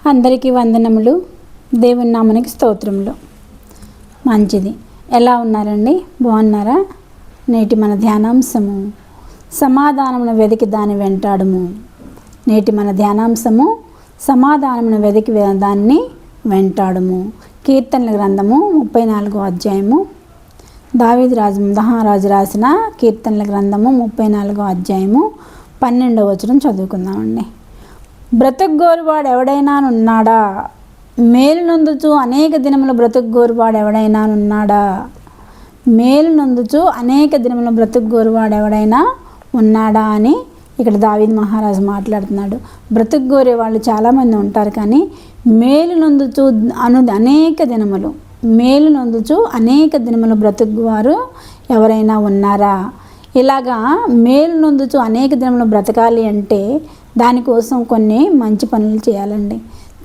అందరికీ వందనములు. దేవుని నామానికి స్తోత్రములు. మంచిది. ఎలా ఉన్నారండి? బాగున్నారా? నేటి మన ధ్యానాంశము సమాధానమును వెతికి దాన్ని వెంటాడుము. నేటి మన ధ్యానాంశము సమాధానమును వెతికి దాన్ని వెంటాడుము. కీర్తనల గ్రంథము 34వ అధ్యాయము. దావీదు మహారాజు రాసిన కీర్తనల గ్రంథము 34వ అధ్యాయము 12వ వచనం చదువుకుందామండి. బ్రతుకుగోరువాడు ఎవడైనా ఉన్నాడా? మేలు నొందుచు అనేక దినములు బ్రతుకుగోరువాడు ఎవడైనా ఉన్నాడా? మేలు నొందుచు అనేక దినములు బ్రతుకుగోరువాడు ఎవడైనా ఉన్నాడా అని ఇక్కడ దావీదు మహారాజు మాట్లాడుతున్నాడు. బ్రతుకుగోరే వాళ్ళు చాలామంది ఉంటారు, కానీ మేలు నొందుచు అనేక దినములు మేలు నొందుచు అనేక దినములు బ్రతుకువారు ఎవరైనా ఉన్నారా? ఇలాగా మేలు నొందుచు అనేక దినములు బ్రతకాలి అంటే దానికోసం కొన్ని మంచి పనులు చేయాలండి.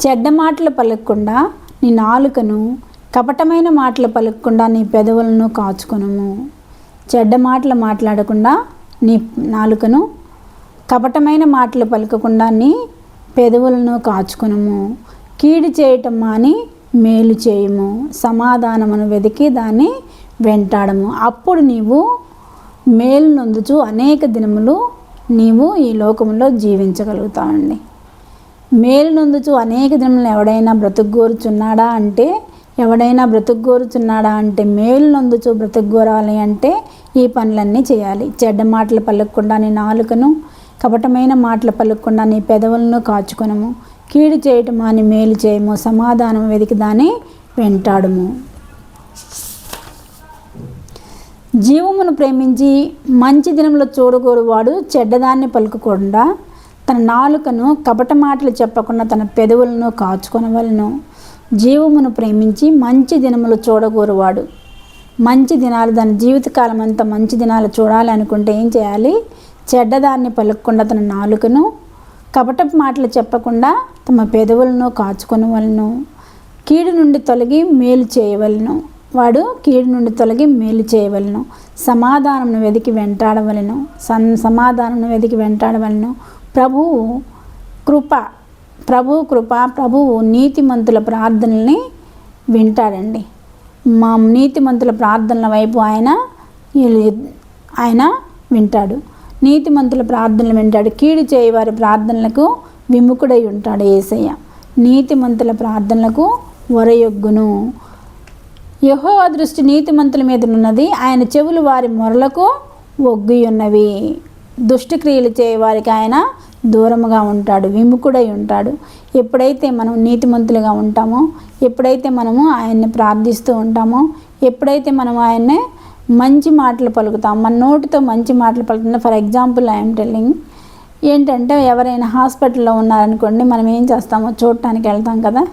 చెడ్డ మాటలు పలకకుండా నీ నాలుకను, కపటమైన మాటలు పలకకుండా నీ పెదవులను కాచుకొనుము. చెడ్డ మాటలు మాట్లాడకుండా నీ నాలుకను, కపటమైన మాటలు పలకకుండా నీ పెదవులను కాచుకొనుము. కీడు చేయటం మాని మేలు చేయుము. సమాధానమును వెతికి దాన్ని వెంటాడము. అప్పుడు నీవు మేలు నొందుచు అనేక దినములు నీవు ఈ లోకంలో జీవించగలుగుతావండి. మేలు నొందుచు అనేక దినములు ఎవడైనా బ్రతుకుగోరుచున్నాడా అంటే మేలు నొందుచు బ్రతుకుగోరాలి అంటే ఈ పనులన్నీ చేయాలి. చెడ్డ మాటలు పలకకుండా నీ నాలుకను, కపటమైన మాటలు పలకకుండా నీ పెదవులను కాచుకొనము. కీడు చేయటం అని మేలు చేయము. సమాధానం వెతికి దాన్ని వెంటాడుము. జీవమును ప్రేమించి మంచి దినములు చూడగోరువాడు చెడ్డదాన్ని పలుకకుండా తన నాలుకను, కపట మాటలు చెప్పకుండా తన పెదవులను కాచుకొనవలను. జీవమును ప్రేమించి మంచి దినములు చూడగోరువాడు, మంచి దినాలు, దాని జీవితకాలం అంతా మంచి దినాలు చూడాలి అనుకుంటే ఏం చేయాలి? చెడ్డదాన్ని పలుకకుండా తన నాలుకను, కపట మాటలు చెప్పకుండా తమ పెదవులను కాచుకొనవలను. కీడు నుండి తొలగి మేలు చేయవలను. వాడు కీడు నుండి తొలగి మేలు చేయవలను. సమాధానమును వెతికి వెంటాడవలను. ప్రభువు ప్రభువు నీతిమంతుల ప్రార్థనల్ని వింటాడండి. మా నీతిమంతుల ప్రార్థనల వైపు ఆయన వింటాడు. నీతిమంతుల ప్రార్థనలు వింటాడు. కీడు చేయవారి ప్రార్థనలకు విముఖుడై ఉంటాడు యేసయ్య. నీతిమంతుల ప్రార్థనలకు వరయొగ్గును. యెహోవా దృష్టి నీతిమంతుల మీద ఉన్నది, ఆయన చెవులు వారి మొరలకు ఒగ్గి ఉన్నవి. దుష్టక్రియలు చేయవారికి ఆయన దూరముగా ఉంటాడు, విముఖుడై ఉంటాడు. ఎప్పుడైతే మనం నీతిమంతులుగా ఉంటామో, ఎప్పుడైతే మనము ఆయన్ని ప్రార్థిస్తూ ఉంటామో, ఎప్పుడైతే మనం ఆయన్నే మంచి మాటలు పలుకుతాం, మన నోటితో మంచి మాటలు పలుకుతాం. ఫర్ ఎగ్జాంపుల్ ఐఎమ్ టెల్లింగ్ ఏంటంటే, ఎవరైనా హాస్పిటల్లో ఉన్నారనుకోండి, మనం ఏం చేస్తామో చూడటానికి వెళ్తాం కదా.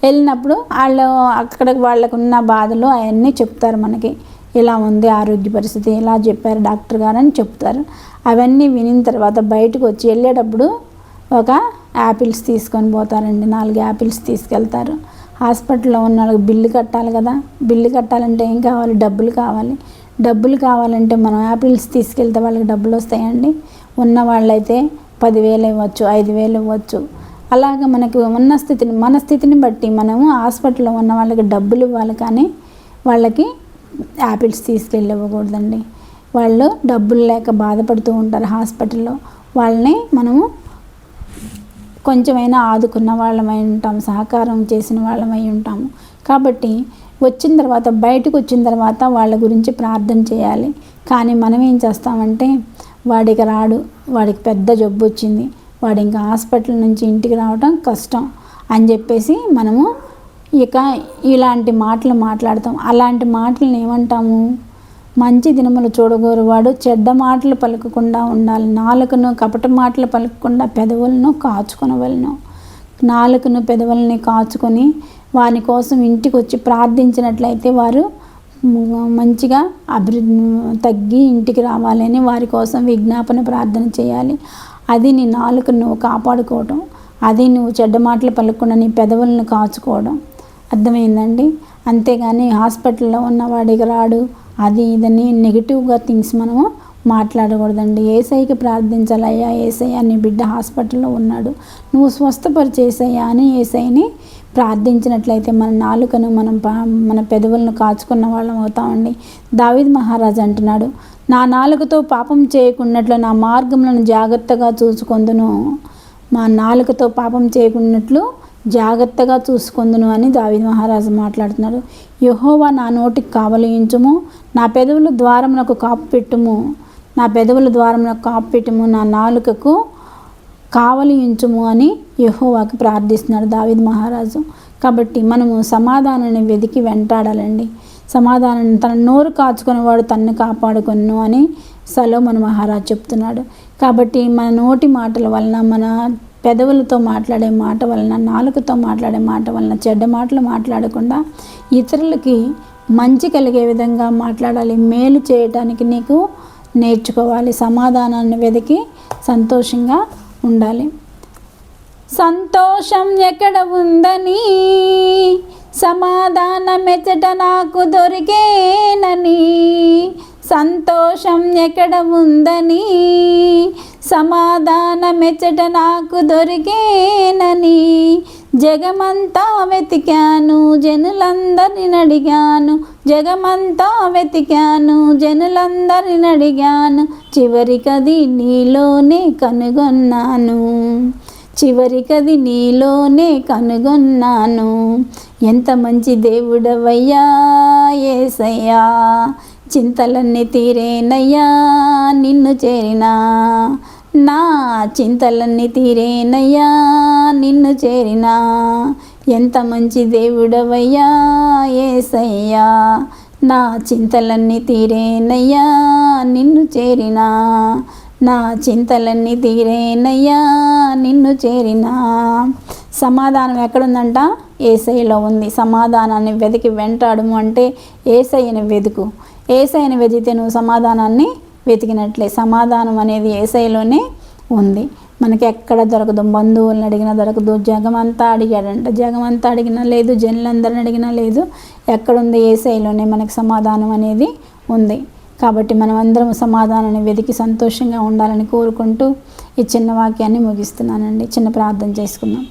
వెళ్ళినప్పుడు వాళ్ళకు ఉన్న బాధలు అవన్నీ చెప్తారు మనకి. ఇలా ఉంది ఆరోగ్య పరిస్థితి, ఇలా చెప్పారు డాక్టర్ గారు అని చెప్తారు. అవన్నీ వినిన తర్వాత బయటకు వచ్చి వెళ్ళేటప్పుడు ఒక యాపిల్స్ తీసుకొని పోతారండి. 4 యాపిల్స్ తీసుకెళ్తారు. హాస్పిటల్లో ఉన్న వాళ్ళకి బిల్లు కట్టాలి కదా. బిల్లు కట్టాలంటే ఏం కావాలి? డబ్బులు కావాలంటే మనం యాపిల్స్ తీసుకెళ్తే వాళ్ళకి డబ్బులు వస్తాయండి. ఉన్న వాళ్ళైతే 10,000 ఇవ్వచ్చు, 5,000 ఇవ్వచ్చు. అలాగ మనకు మన స్థితిని బట్టి మనము హాస్పిటల్లో ఉన్న వాళ్ళకి డబ్బులు ఇవ్వాలి, కానీ వాళ్ళకి యాపిల్స్ తీసుకెళ్ళి ఇవ్వకూడదండి. వాళ్ళు డబ్బులు లేక బాధపడుతూ ఉంటారు హాస్పిటల్లో. వాళ్ళని మనము కొంచెమైనా ఆదుకున్న వాళ్ళమై ఉంటాం, సహకారం చేసిన వాళ్ళమై ఉంటాము. కాబట్టి బయటకు వచ్చిన తర్వాత వాళ్ళ గురించి ప్రార్థన చేయాలి. కానీ మనం ఏం చేస్తామంటే, వాడికి రాడు, వాడికి పెద్ద జబ్బు వచ్చింది, వాడు ఇంకా హాస్పిటల్ నుంచి ఇంటికి రావడం కష్టం అని చెప్పేసి మనము ఇలాంటి మాటలు మాట్లాడతాం. అలాంటి మాటలను ఏమంటాము? మంచి దినములు చూడగోరువాడు చెడ్డ మాటలు పలకకుండా ఉండాలి. నాలుకను, కపట మాటలు పలకకుండా పెదవులను కాచుకొనవలను. నాలుకను, పెదవులని కాచుకొని వారి కోసం ఇంటికి వచ్చి ప్రార్థించినట్లయితే వారు మంచిగా తగ్గి ఇంటికి రావాలని వారి కోసం విజ్ఞాపన ప్రార్థన చేయాలి. అది నీ నాలుకను నువ్వు కాపాడుకోవడం, అది నువ్వు చెడ్డ మాటలు పలకకుండా నీ పెదవులను కాచుకోవడం. అర్థమైందండి? అంతేగాని హాస్పిటల్లో ఉన్నవాడికి రాడు, అది ఇదని నెగిటివ్గా థింగ్స్ మనము మాట్లాడకూడదండి. యేసయ్యకి ప్రార్థించాలి. అయ్యా యేసయ్య, నీ బిడ్డ హాస్పిటల్లో ఉన్నాడు, నువ్వు స్వస్థపరిచేసయ్యా అని యేసయ్యని ప్రార్థించినట్లయితే మన నాలుకను మన పెదవులను కాచుకున్న వాళ్ళం అవుతామండి. దావీదు మహారాజు అంటున్నాడు, నా నాలుకతో పాపం చేయకున్నట్లు నా మార్గములను జాగ్రత్తగా చూసుకొందును. మా నాలుకతో పాపం చేయకున్నట్లు జాగ్రత్తగా చూసుకొందును అని దావీదు మహారాజు మాట్లాడుతున్నాడు. యెహోవా నా నోటికి కావలించుము, నా పెదవుల ద్వారమునకు కాపు పెట్టుము, నా పెదవుల ద్వారమునకు కాపు పెట్టుము, నా నాలుకకు కావలించుము అని యెహోవాకి ప్రార్థిస్తున్నాడు దావీదు మహారాజు. కాబట్టి మనము సమాధానాన్ని వెతికి వెంటాడాలండి. సమాధానాన్ని తన నోరు కాచుకునేవాడు తన్ను కాపాడుకొను అని సొలొమోను మహారాజు చెప్తున్నాడు. కాబట్టి మన నోటి మాటల వలన, మన పెదవులతో మాట్లాడే మాట వలన, నాలుకతో మాట్లాడే మాట వలన చెడ్డ మాటలు మాట్లాడకుండా ఇతరులకి మంచి కలిగే విధంగా మాట్లాడాలి. మేలు చేయటానికి నీకు నేర్చుకోవాలి. సమాధానాన్ని వెతికి సంతోషంగా ఉండాలి. సంతోషం ఎక్కడ ఉందని సమాధానమెచ్చట నాకు దొరికేనని, సంతోషం ఎక్కడ ఉందని సమాధానమెచ్చట నాకు దొరికేనని, జగమంతా వెతికాను జనులందరిని అడిగాను, జగమంతా వెతికాను జనులందరిని అడిగాను, చివరికది నీలోనే కనుగొన్నాను, చివరికది నీలోనే కనుగొన్నాను. ఎంత మంచి దేవుడవయ్యా యేసయ్యా, చింతలన్నీ తీరేనయ్యా నిన్ను చేరినా, నా చింతలన్నీ తీరేనయ్యా నిన్ను చేరినా. ఎంత మంచి దేవుడవయ్యా యేసయ్యా, నా చింతలన్నీ తీరేనయ్యా నిన్ను చేరినా, నా చింతలన్నీ తీరేనయ్యా నిన్ను చేరినా. సమాధానం ఎక్కడుందంట? యేసయ్యలో ఉంది. సమాధానాన్ని వెతికి వెంటాడము అంటే యేసయ్యని వెతుకు. యేసయ్యని వెతికితే నువ్వు సమాధానాన్ని వెతికినట్లే. సమాధానం అనేది యేసయ్యలోనే ఉంది. మనకి ఎక్కడ దొరకదు. బంధువులను అడిగినా దొరకదు. జగమంతా అడిగాడంట, జగమంతా అడిగినా లేదు, జనులందరిని అడిగినా లేదు. ఎక్కడుంది? యేసయ్యలోనే మనకి సమాధానం అనేది ఉంది. కాబట్టి మనం అందరం సమాధానాన్ని వెతికి సంతోషంగా ఉండాలని కోరుకుంటూ ఈ చిన్న వాక్యాన్ని ముగిస్తున్నానండి. చిన్న ప్రార్థన చేసుకుందాం.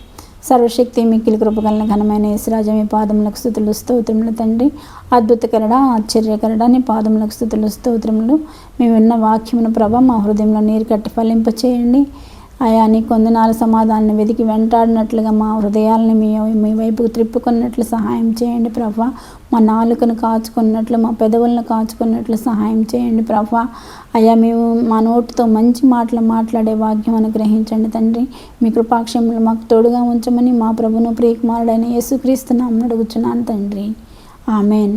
సర్వశక్తి మిక్కిలి కృపగలన ఘనమైన యేసురాజా, మీ పాదములకు స్తుతులు స్తోత్రములు తండ్రి. అద్భుతకరడ ఆశ్చర్యకరడ నీ పాదములకు స్తుతులు స్తోత్రములు. మేము విన్న వాక్యమును ప్రభా మా హృదయంలో నీరు కట్టి ఫలింప చేయండి. అయా నీ కొందనాల సమాధానాన్ని వెతికి వెంటాడినట్లుగా మా హృదయాలని మీ వైపుకు త్రిప్పుకున్నట్లు సహాయం చేయండి ప్రభా. మా నాలుకను కాచుకున్నట్లు, మా పెదవులను కాచుకున్నట్లు సహాయం చేయండి ప్రభా. అయ్యా మేము మా నోటితో మంచి మాటలు మాట్లాడే భాగ్యం అనుగ్రహించండి తండ్రి. మీ కృపాక్షములు మాకు తోడుగా ఉంచమని మా ప్రభును ప్రియకుమారుడైన యేసుక్రీస్తు నామమున అడుగుచున్నాను తండ్రి. ఆమెన్.